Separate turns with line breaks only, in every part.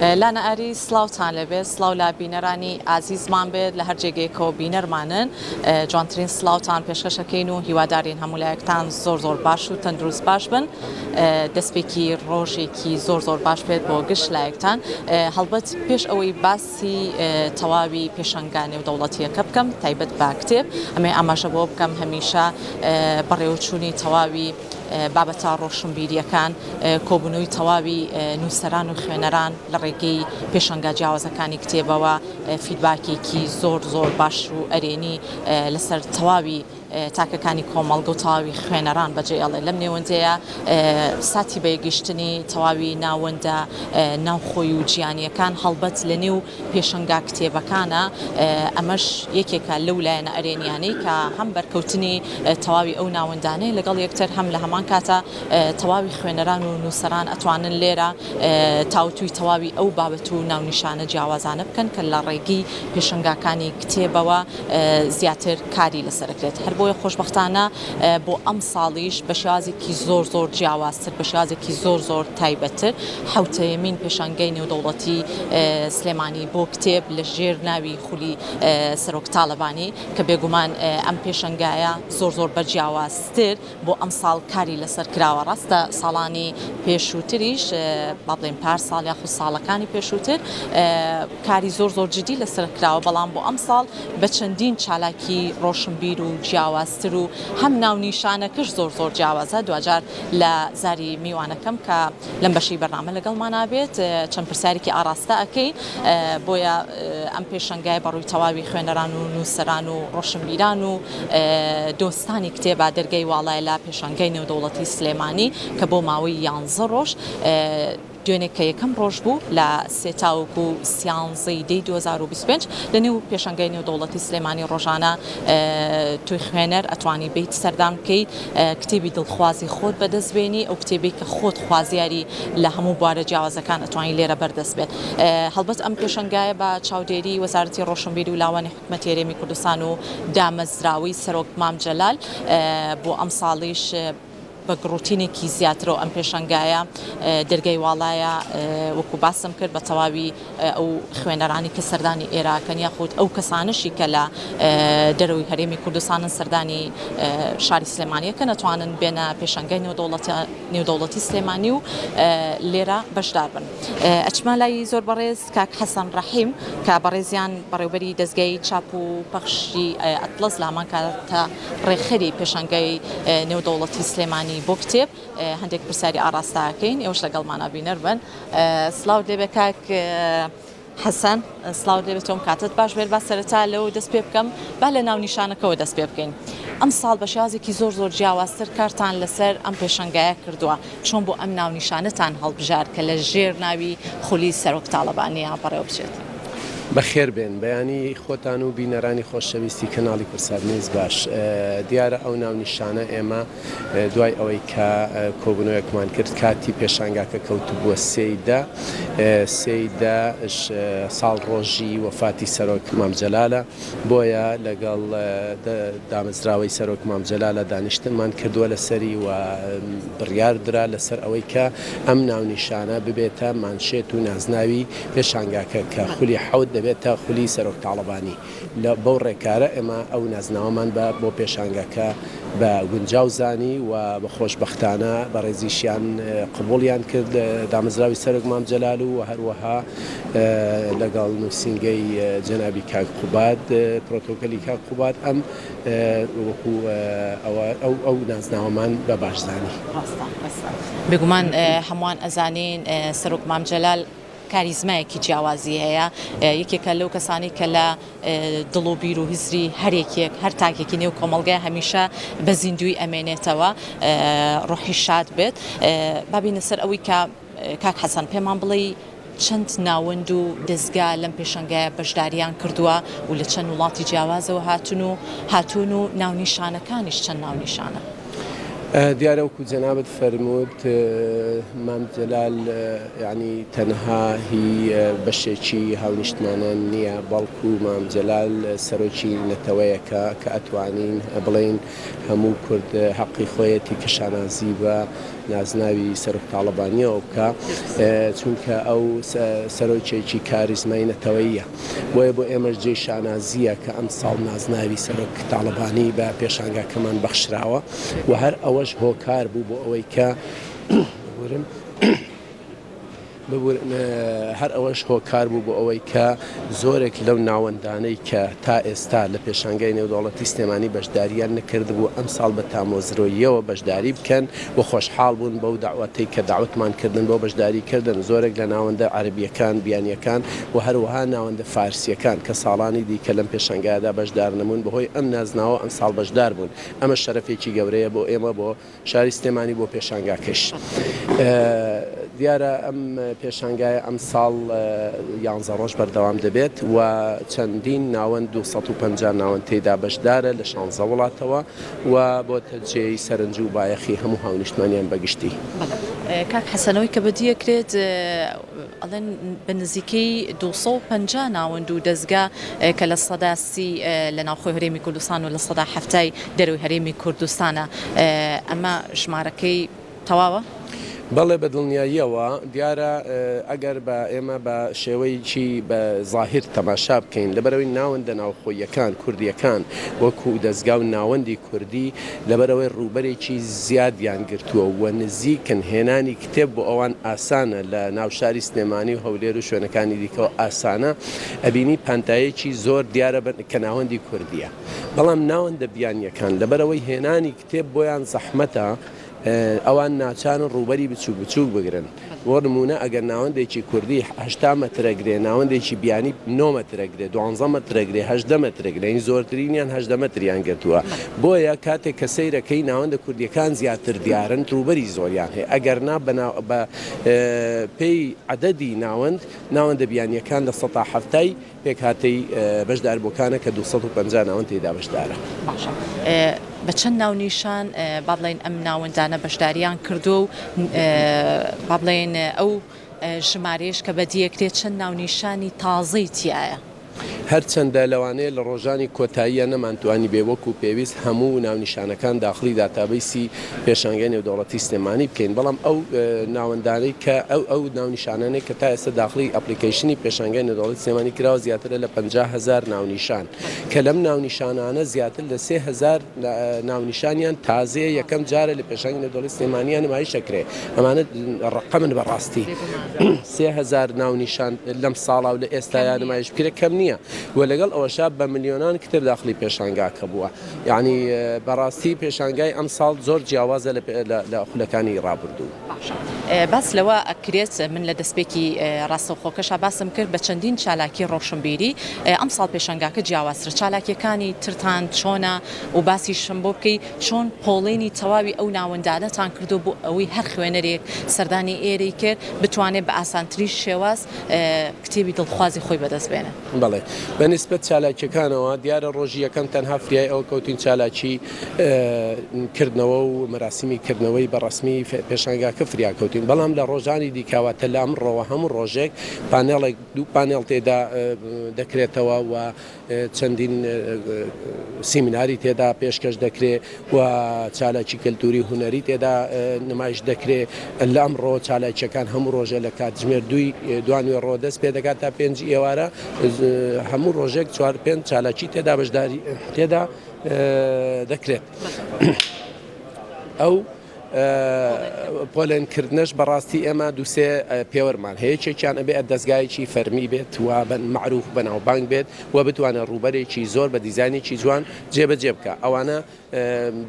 لانا ئاری سڵاوتان لەبێت سڵاو لە بینەرانی ئازیزمان بێت لە هەر جێگەیەکەوە بینەرمانن جوانترین سڵاوتان پێشکەشەکەین و هیوادارین هەموو لایەکتان زۆر باش و تەندروست باش بن دەستپێکی ڕۆژێکی زۆر باش بێت بۆ گشت لایەکتان هەڵبەت پێش ئەوەی باسی تەواوی پێشەنگانی و دەوڵەتیەکە بکەم تایبەت بە کتێب ئەمێ ئاماژە بۆ بکەم هەمیشە بەڕێوەچوونی تەواوی بابەتە ڕۆشنبیریەکان کۆبوونەوەی تەواوی نووسەران و خوێنەران لە ڕێگەی پێشەنگا جیاوازەکانی کتێبەوە فیدباکێکی زۆر باش و ئەرێنی لەسەر تەواوی تاکەکانی کۆمەڵگە و تەواوی خوێنەران بەجێڵێ لەم نێوەندەیە ساتی بەیەگەیشتنی تەواوی ناوەندە ناوخۆی و جیهانیەکان هەڵبەت لە نێو پێشەنگا کتێبەکانە ئەمەش یەکێکە لەو لایەنە ئەرێنیانەی کە هەم بەرکەوتنی تەواوی ئەو ناوەندانەی لەگەڵ یەکتر هەم لە هەمان کاتە تەواوی خوێنەران و نووسەران ئەتوانن لێرە تاوتوی تەواوی ئەو بابەت و ناونیشانە جیاوازانە بکەن کە لە ڕێگەی پێشەنگاکانی کتێبەوە زیاتر کاری لەسەرکرێت هەر بۆیە خۆشبەختانە بۆ ئەم ساڵیش بە شێوازێکی زۆر جیاوازتر بە شێوازێکی زۆر تایبەتتر حوتەیەمین پێشەنگای نێودەوڵەتی سلێمانی بۆ کتێب لە ژێر ناوی خولی سەرۆک تاڵەبانی کە بێگومان ئەم پێشەنگایە زۆر بەرجیاوازتر بۆ ئەم ساڵ کاری لەسەر کراوە ڕاستە ساڵانی پێشووتریش با بڵێن پار ساڵ یاخود ساڵەکانی پێشووتر کاری زۆر جدی لەسەر کراوە بەڵام بۆ ئەم ساڵ بە چەندین چالاکی ڕۆشنبیر و جیاوازتر و هەم ناونیشانەکەش زۆر جیاوازە دوجار لە زاری میوانەکەم کە لەم بەشی بەرنامە لەگەڵمان نابێت چەند پرسیارێکی ئاڕاستە ئەەکەین بۆیە ئەم پێشەنگای بەڕووی تەواوی خوێنەران و نووسەران و ڕۆشنبیران و دۆستانی کتێبە دەرگای واڵای لە پێشەنگای نێودەوڵەتی سلێمانی کە بۆ ماوەی 11 ڕۆژ دوێنێ کە یەکەم ڕۆژ بوو لە سێتاوەکو سیانزەی دەی 2025 لە نێو پێشەنگای نێودەوڵەتی سلێمانی ڕۆژانە توی خوێنەر ئەتوانی بیت سەردان بکەیت کتێبی دڵخوازی خۆت بەدەستبێنی ئەو کتێبی کە خۆت خوازیاری لە هەموو بوارە جیاوازەکان ئەتوانی لێرە بەردەست بێت هەڵبەت ئەم پێشەنگایە بە چاودێری وەزارەتی ڕۆشنبیری و لاوانی حکومەتی هەرێمی کوردستان و دامەزراوی سەرۆک مام جەلال بۆ ئەم ساڵیش بە گڕوتینێکی زیاترەوە ئەم پێشەنگایە دەرگای واڵایە وەکو باسم کرد بە تەواوی ئەو خوێنەرانی کە سەردانی ئێراکەن یاخود ئەو کەسانشی کە لە دەرەوەی هەرێمی کوردستانن سەردانی شاری سلێمانیەکە نەتوانن بێنە پێشەنگای نێودەوڵەتی سلێمانی و لێرە بەشدار بن ئەچمە لای زۆر بەڕێز کاک حەسەن ڕەحیم کە بەڕێزیان بەڕێوبەری دەستگای چاپ و پەخشی ئەتلەس لە هەمان کاتە ڕێخەری پێشەنگای نێودەوڵەتی سلێمانی بۆ کتێب هەندێک پرسیاری ئاڕاستاکەین ئێوەش لەگەڵمانە بینەر بن سڵاو دەبێت کاک حەسەن سڵاو دەبێت تۆم کاتت باش بێت با سەرەتا لەوە دەست پێ بکەم با لە ناونیشانەکەەوە دەست پێ بکەین ئەم ساڵ بە شێوازێکی زۆر جیاوازتر کارتان لەسەر ئەم پێشەنگایە کردووە چۆن بۆ ئەم ناونیشانەتان هەڵبژار کە لە ژێر ناوی خولی سەرۆک تاڵەبانی بەڕێوە بچێت
بەخێر بێن بەیانی خۆتان و بینەرانی خۆشەویستی کەناڵی کورسات نیوز باش دیارە ئەو ناونیشانە ئێمە دوای ئەوەی کە کۆبوونەوەیەکمان کرد کاتی پێشانگاکە کەوتو بووە سێیدا ساڵ ڕۆژی وەفاتی سەرۆک مام جەلالە بۆیە لەگەڵ دامەزراوەی سەرۆک مام جەلالە دانیشتنمان کردووە لەسەری و بڕیاردرا لەسەر ئەوەی کە ئەم ناونیشانە ببێتە مانشێت و نازناوی پێشانگاکە کە خولی حەوت دەبێتە خولی سەرۆک تاڵەبانی لە بەو ڕێکارە ئێمە ئەو نازناوەمان بۆ پێشانگاکە بە گونجاو زانی و بە خۆشبەختانە بە ڕێزیشیان قبوڵیان کرد دامەزراوی سەرۆک مام جەلال و هەروەها لەگەڵ نووسینگەی جەنابی کاک قوباد پرۆتۆکۆلی کاک قوباد ئەم وەکو ئەو نازناوەمان بە باشزانی
بێگومان هەمووان ئەزانین سەرۆک مام جەلال کاریزمایەکی جیاوازی هەیە یەکێکە لەو کەسانی کە لە دڵ و بیر و هیزری هەرێکێک هەر تاکێکی نێو کۆمەڵگای هەمیشە بە زیندوی ئەمێنێتەوە ڕۆحی شاد بێت بابینە سەر ئەوەی کە کاک حەسەن پێمان بڵێ چەند ناوەند و دەستگا لەم پێشەنگایە بەشداریان کردووە و لە چەند وڵاتی جیاوازەوە هاتوون و ناونیشانەکانیش چەند ناونیشانە
دیارە وەکو جەنابەت فەرمووت مام جەلال یعنی تەنها هی بەشێکی هاونیشتمانە نییە بەڵکو مام جەلال سەرۆکی نەتەوەیەکە کە ئەتوانین بڵێن هەموو کورد حەقی خۆیەتی کە شانازی بە نازناوی سەرۆک تاڵەبانیەوە بکە چونکە ئەو سەرۆکێکی کاریزمای نەتەوەییە بۆیە بۆ ئێمەش جێی شانازیە کە ئەم ساڵ نازناوی سەرۆک تاڵەبانی بە پێشانگاکەمان بەخشراوە و هەر ئەوەش هۆکار بوو بۆ ئەوەی کە هەر ئەوەش هۆکار بوو بۆ ئەوەی کە زۆرێک لەو ناوەندانەی کە تا ئێستا لە پێشانگای نێودەوڵەتی سلێمانی بەشداریان نەکردبوو ئەم ساڵ بە تامۆزرۆییەوە بەشداری بکەن بۆ خۆشحاڵ بوون بەو داوەتەی کە داوەتمان کردن بۆ بەشداریکردن زۆرێک لە ناوەندە عەربیەکان بیانیەکان و هەروەها ناوەندە فارسیەکان کە ساڵانی دیکە لەم پێشانگایدا بەشدار نەبوون بەهۆی ئەم نازناوە ئەم ساڵ بەشدار بوون ئەمە شەرەفێکی گەورەیە بۆ ئێمە بۆ شاری سلێمانی بۆ پێشانگاکەش دیارە ئەم پێشانگای ئەم ساڵ 11 ڕۆژ بەردەوام دەبێت و چەندین ناوەند 250 ناوەند تێدا بەشدارە لە 16 وڵاتەوە و بۆ تەجێی سەرنج و بایەخی هەموو هاونیشتمانیان بەگشتی.
کاک حەسەنەوەی کە بەدیەکرێت ئەڵێن بە نزیکەی 250 ناوەند و دەستگا کە لە سەداسی لە ناوخۆی هەرێمی کوردستان و لە سەدا هەفتای دەروی هەرێمی کوردستانە ئەمە ژمارەکەی تەواوە؟
بەڵێ بە دڵنیاییەوە دیارە ئەگەر بە ئێمە بە شێوەیەکی بە زاهر تەماشا بکەین لەبەرەوەی ناوەندە ناوخۆیەکان کوردیەکان وەکو دەستگا و ناوەندی کوردی لەبەرەوەی ڕووبەرێکی زیادیان گرتووە و نزیکن هێنانی کتێب بۆ ئەوان ئاسانە لە ناوشاری سلێمانی و هەولێر و شوێنەکانی دیکەەوە ئاسانە ئەبینی پانتایەکی زۆر دیارە کە ناوەندی کوردیە بەڵام ناوەندە بیانیەکان لەبەرەوەی هێنانی کتێب بۆیان زەحمەتە ئەوان ناچارن ڕووبەری بچوو بچوو بگرن بۆ نمونە ئەگەر ناوەندێکی کوردی 80 مەترەگرێ ناوەندێکی بیانی 9 مەترەگرێ 12 مەترەگرێ 18 مەترەگرێ این زۆرترینیان 18 مەتریان گرتووە بۆیە کاتێک کە سەیرەکەی ناوەندە کوردیەکان زیاتر دیارن ڕووبەری زۆریان هەیە ئەگەر نا بە پێی عەدەدی ناوەندە بیانیەکان لە 170 پێک هاتەی بەشداربووکانە کە 250 ناوەند تێدا بەشدارە.
بە چەند ناونیشان با بڵێن ئەم ناوەندانە بەشداریان کردو و با بڵێن ئەو ژمارەیەش کە بەدیەکرێت چەند ناونیشانی تازەی تایە؟
هەرچەندە لەوانەیە لە ڕۆژانی کۆتاییە نەمانتوانی بێوەکو پێویست هەموو ناونیشانەکان داخلی داتابیسی پێشانگای نێودەوڵەتی سلێمانی بکەین بەڵام ئەو ناوەندانەی کە ئەو ناونیشانانەی کە تا ئێستا داخلی ئەپلیکیشنی پێشانگای نێودەوڵەتی سلێمانی کراوە زیاترە لە 50,000 ناونیشان کە لەم ناونیشانانە زیاتر لە 3,000 ناونیشانیان تازەیە یەکەم جارە لە پێشانگای نێودەوڵەتی سلێمانیان نمایش ئەکرێ ئەمانە ڕقەمن بەڕاستی 3,000 ناونیشان لەم ساڵا و لە ئێستایا نمایش بکرێ کەم نییە و لەگەڵ ئەوەشا بە ملیۆنان کتێب داخلی پێشانگاکە بووە یعنی بەڕاستی پێشانگای ئەم ساڵ زۆر جیاوازە لە خولەکانی ڕابردوو.
باس لەوە ئەکرێت من لە دەستپێکی ڕاستەوخۆکەشا باسم کرد بە چەندین چالاکی ڕۆشنبیری ئەم ساڵ پێشانگاکە جیاوازترە چالاکیەکانی ترتان چۆنە و باسی شم بۆ بکەی چۆن پۆڵێنی تەواوی ئەو ناوەندانەتان کردو بۆ ئەوەی هەر خوێنەرێک سەردانی ئێرەی کرد بتوانێت بە ئاسانتری شێواز کتێبی دڵخوازی خۆی بەدەست بێنە.
بەڵێ بەنسبەت چالاکیەکانەوە دیارە ڕۆژی یەکەم تەنها فریای ئەو کەوتین چالاکی کردنەوە و مەراسیمی کردنەوەی بەڕسمی پێشانگاکە فریا کەوتین بەڵام لە ڕۆژانی دیکاواتە لە ئەمڕۆوە هەموو ڕۆژێک پانێڵێک دوو پانێڵ تێدا دەکرێتەوە و چەندین سیمیناری تێدا پێشکەش دەکرێت و چالاکی کەلتوری هونەری تێدا نمایش دەکرێت لە ئەمڕۆ چالاکیەکان هەموو ڕۆژە لە کاتژمێر دوانوێ ڕۆ دەست پێ دەکات تا 5 ئێوارە هەموو ڕۆژێک 4-5 چالاکی تێدا بەشداری تێدا دەکرێت ئەو پۆلێنکردنەش بەڕاستی ئێمە دووسێ پێوەرمان هەیە چێکیان ئەبێ دەستگایەکی فەرمی بێت و معروف بەناوبانگ بێت و بتوانێت ڕووبەرێکی زۆر بە دیزانێکی جوان جێبەجێ بکە ئەوانە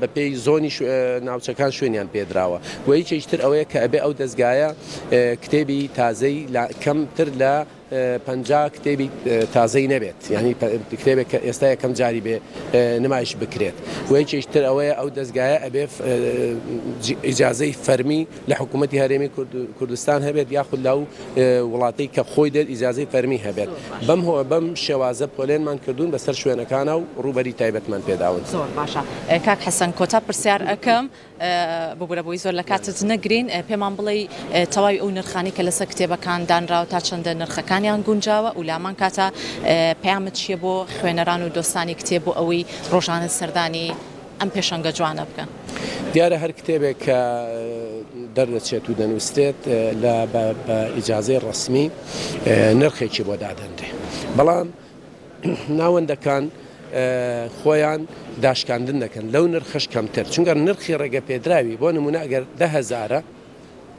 بەپێی زۆنی ناوچەکان شوێنیان پێدراوە و هیچێکتر ئەوەیە کە ئەبێ ئەو دەستگایە کتێبی تازەی کەمتر لە 50 کتێبی تازەی نەبێت یعنی کتێبێک کە ئێستا یەکەم جاری بێ نمایش بکرێت و هیچێکتر ئەوەیە ئەو دەستگایە ئەبێ ئیجازەی فەرمی لە حکوومەتی هەرێمی کوردستان هەبێت یاخود لەو وڵاتەی کە خۆی دێت ئیجازەی فەرمی هەبێت بەم شێوازە پۆلێنمان کردوون بەسەر شوێنەکانە و ڕووبەری تایبەتمان پێداون.
زۆر باشە کاک حەسەن کۆتا پرسیار ئەەکەم بگورە بۆی زۆر لە کاتت نەگرین پێمان بڵێ تەواوی ئەو نرخانی کە لەسەر کتێبەکان دانراوە تا چەندە نرخەکانیان گونجاوە و لامان کاتە پەیامت چییە بۆ خوێنەران و دۆستانی کتێب بۆ ئەوەی ڕۆژانە سەردانی ئەم پێشەنگە جوانە بکەن؟
دیارە هەر کتێبێک کە دەردەچێت و دەنووسێت بە ئیجازەی ڕسمی نرخێکی بۆ دادەندێ بەڵام ناوەندەکان خۆیان داشکاندن دەکەن لەو نرخش کەمتر چونکە نرخی ڕێگە پێدراوی بۆ نمونە ئەگەر 10,000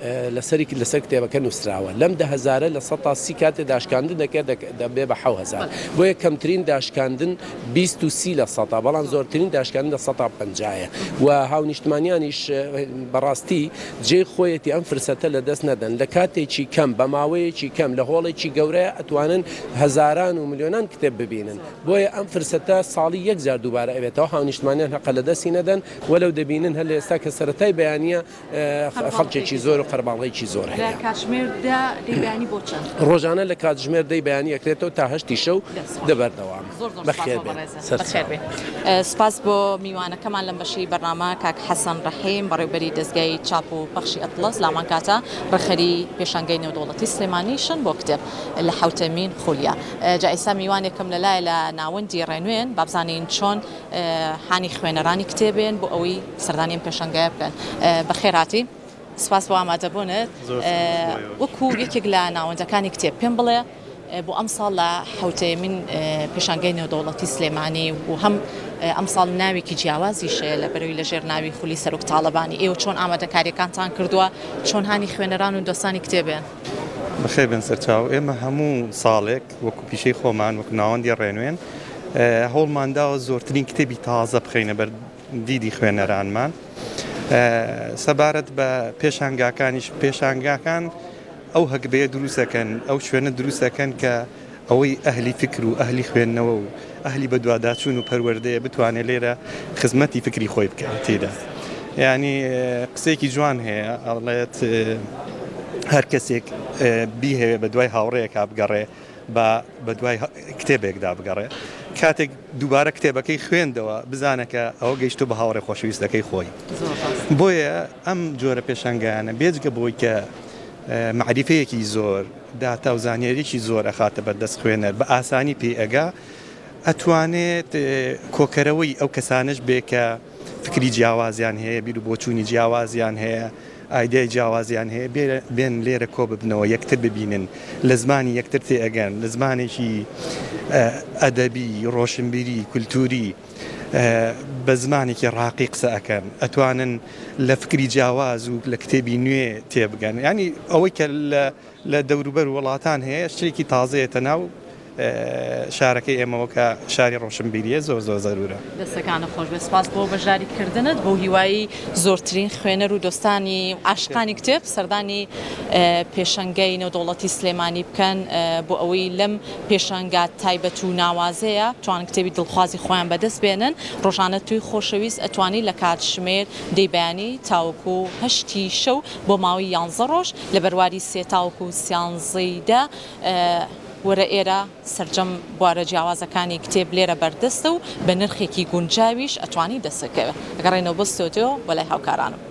لەسەر کتێبەکە نووسراوە لەم 10,000 لە 130 کاتێ داشکاندن دەکرێت دەبێ بە 7,000 بۆ یە کەمترین داشکاندن 20 لە 100 بەڵام زۆرترین داشکاندن لە 150 و هاونیشتمانیانیش بەڕاستی جێ خۆیەتی ئەم فرسەتە لە دەست نەدەن لە کاتێکی کەم بە ماوەیەکی کەم لە هۆڵێکی گەورەیە ئەتوانن هەزاران و ملیۆنان کتێب ببینن بۆیە ئەم فرسەتە ساڵی یەکجار دووبارە ئەوێتەوە هاونیشتمانیان هەقە لە دەستی نەدەن وەلەو دەبینن هەر لە ئێستا کە سەرەتای بەیانیە خەڵکێکی زۆر قەرباڵغێکی زۆر هەیە ڕۆژانە لە کاتژمێر دەی بەیانی ئەکرێتەوە تا 8 شەو دەبەردەوام بەخێر
سپاس بۆ میوانەکەمان لەم بەشی بەرنامە کاک حەسەن ڕەحیم بەڕێوەبەری دەستگای چاپ و پەخشی ئەتڵەس لامان کاتە ڕەخەری پێشانگەی نێودەوڵەتی سلێمانیشن بۆ کتێب لە حوتەمین خولیا جا ئێستا میوانێکم لەلایە لە ناوەندی ڕێنوێن با بزانین چۆن هانی خوێنەرانی کتێبێن بۆ ئەوەی سەردانیم پێشانگای بکەن بەخێراتی سپاس بۆ ئامادەبوونت وەکو یەکێک لە ناوەندەکانی کتێب پێم بڵێ بۆ ئەم ساڵ لە حوتەمین پێشانگەی نێودەوڵەتی سلێمانی و هەم ئەم ساڵ ناوێکی جیاوازیشەیە لە بەرەوەی لە ژێر ناوی خولی سەرۆک تاڵەبانی ئێوە چۆن ئامادەکاریەکانتان کردووە چۆن هانی خوێنەران و دۆستانی کتێبێن
بەخێر بن سەرچاو ئێمە هەموو ساڵێک وەکو پیشەی خۆمان وەکو ناوەندی ڕێنوێن هەوڵمانداوە زۆرترین کتێبی تازە بخەینە بەر دیدی خوێنەرانمان سەبارەت بە پێشانگاکان ئەو هەکبەیە دروستەکەن ئەو شوێنە دروستەکەن کە ئەوەی ئەهلی فکر و ئەهلی خوێندنەوە و ئەهلی بە دوواداچوون و پەروەردەیە بتوانێت لێرە خزمەتی فکری خۆی بکەن تێدا یعنی قسێکی جوان هەیە ئەڵێت هەر کەسێک بیهەوێ بە دوای هاوڕەیەک بگەڕێ بە دوای کتێبێکدا بگەڕێ کاتێک دووبارە کتێبەکەی خوێندەوە بزانەکە ئەوە گەیشتو بە هاوڕێ خۆشەویستەکەی خۆی بۆیە ئەم جۆرە پێشانگایانە بێجگە بۆی کە معریفەیەکی زۆر داتا و زانیاریی زۆر ئەخاتە بەردەست خوێنەر بە ئاسانی پێ ئەگا ئەتوانێت کۆکەرەوەی ئەو کەسانش بێ کە فکری جیاوازیان هەیە بیر و بۆچوونی جیاوازیان هەیە ئایدای جیاوازیان هەیە بێن لێرە کۆ ببنەوە یەکتر ببینن لە زمانی یەکتر تێ ئەگەن لە زمانێکی ئەدەبی ڕۆشنبیری کولتوری بە زمانێکی ڕاقی قسە ئەەکەن ئەتوانن لە فکری جیاواز و لە کتێبی نوێ تێبگەن ینی ئەوەی کە لە دەوروبەر وڵاتان هەیە شتێکی تازەیەتە ناو شارەکەی ئێمەوە کە شاری ڕۆشنبیریە زۆر زەرورە
دەستەکانە خۆش بە سپاس بۆ بەشداریکردنت بۆ هیوایی زۆرترین خوێنەر و دۆستانی عاشقانی کتێب سەردانی پێشەنگەی نێودەوڵەتی سلێمانی بکەن بۆ ئەوەی لەم پێشەنگات تایبەت و ناوازەیە توانن کتێبی دڵخوازی خۆیان بەدەست بێنن ڕۆژانە توی خۆشەویست ئەتوانی لە کاتژمێر دەیبیانی تاوەکو 8 شەو بۆ ماوەی 11 ڕۆژ لە بەرواری 3 تاوەکو 13دا وەرە ئێرە سەرجەم بوارە جیاوازەکانی کتێب لێرە بەردەستە و بە نرخێکی گونجاویش ئەتوانی دەسەکەوێت ئەگەڕێنەوە بۆ ستۆدیۆ بەلای هاوکارانم